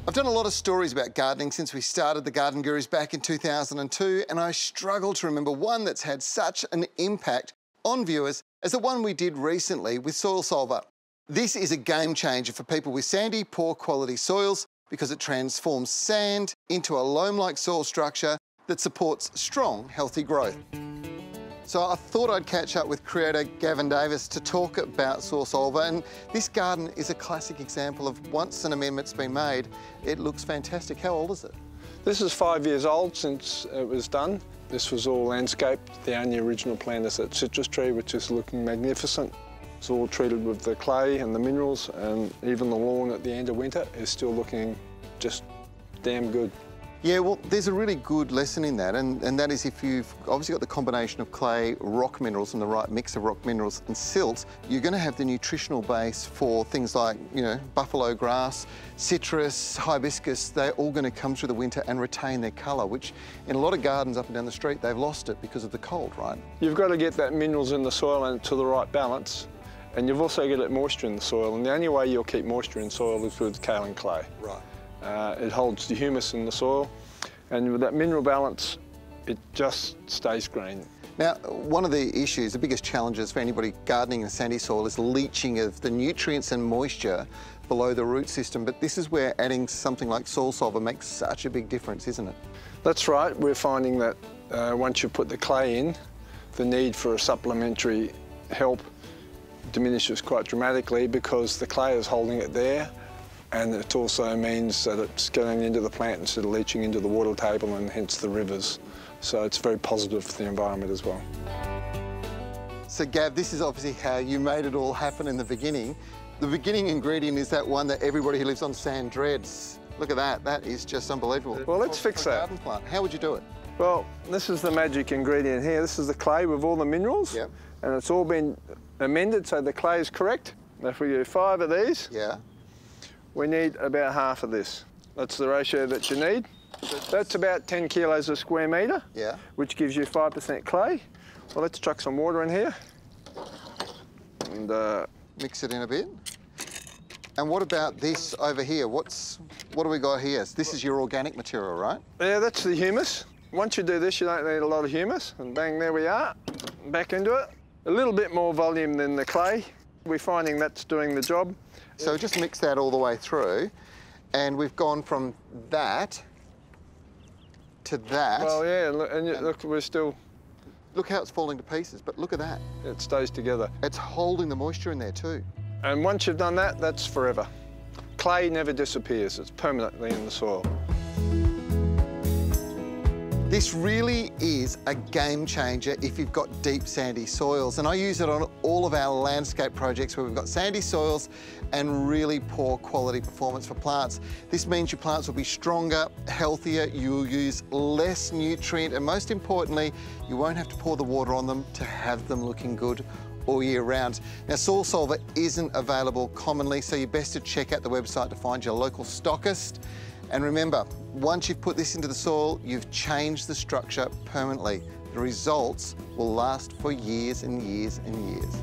I've done a lot of stories about gardening since we started the Garden Gurus back in 2002, and I struggle to remember one that's had such an impact on viewers as the one we did recently with Soil Solver. This is a game changer for people with sandy, poor quality soils because it transforms sand into a loam-like soil structure that supports strong, healthy growth. So I thought I'd catch up with creator Gavin Davis to talk about Soil Solver, and this garden is a classic example of once an amendment's been made, it looks fantastic. How old is it? This is 5 years old since it was done. This was all landscaped. The only original plant is that citrus tree, which is looking magnificent. It's all treated with the clay and the minerals, and even the lawn at the end of winter is still looking just damn good. Yeah, well, there's a really good lesson in that, and that is if you've obviously got the combination of clay, rock minerals, and the right mix of rock minerals and silt, you're going to have the nutritional base for things like, you know, buffalo grass, citrus, hibiscus. They're all going to come through the winter and retain their colour, which in a lot of gardens up and down the street, they've lost it because of the cold, right? You've got to get that minerals in the soil and to the right balance, and you've also got to get moisture in the soil, and the only way you'll keep moisture in soil is with kaolin clay. Right. It holds the humus in the soil, and with that mineral balance, it just stays green. Now, one of the issues, the biggest challenges for anybody gardening in sandy soil is leaching of the nutrients and moisture below the root system, but this is where adding something like Soil Solver makes such a big difference, isn't it? That's right. We're finding that once you put the clay in, the need for a supplementary help diminishes quite dramatically because the clay is holding it there. And it also means that it's going into the plant instead of leaching into the water table and hence the rivers. So it's very positive for the environment as well. So Gav, this is obviously how you made it all happen in the beginning. The beginning ingredient is that one that everybody who lives on sand dreads. Look at that, that is just unbelievable. Well, let's fix that. Garden plant. How would you do it? Well, this is the magic ingredient here. This is the clay with all the minerals. Yep. And it's all been amended so the clay is correct. Now if we do 5 of these, yeah, we need about half of this. That's the ratio that you need. That's about 10 kilos a square metre, yeah, which gives you 5% clay. Well, let's chuck some water in here. And mix it in a bit. And what about this over here? What do we got here? This is your organic material, right? Yeah, that's the humus. Once you do this, you don't need a lot of humus. And bang, there we are. Back into it. A little bit more volume than the clay. We're finding that's doing the job. So just mix that all the way through, and we've gone from that to that. Well, yeah, look, we're still... Look how it's falling to pieces, but look at that. It stays together. It's holding the moisture in there too. And once you've done that, that's forever. Clay never disappears, it's permanently in the soil. This really is a game changer if you've got deep sandy soils, and I use it on all of our landscape projects where we've got sandy soils and really poor quality performance for plants. This means your plants will be stronger, healthier, you'll use less nutrient, and most importantly, you won't have to pour the water on them to have them looking good all year round. Now, Soil Solver isn't available commonly, so you're best to check out the website to find your local stockist. And remember, once you've put this into the soil, you've changed the structure permanently. The results will last for years and years and years.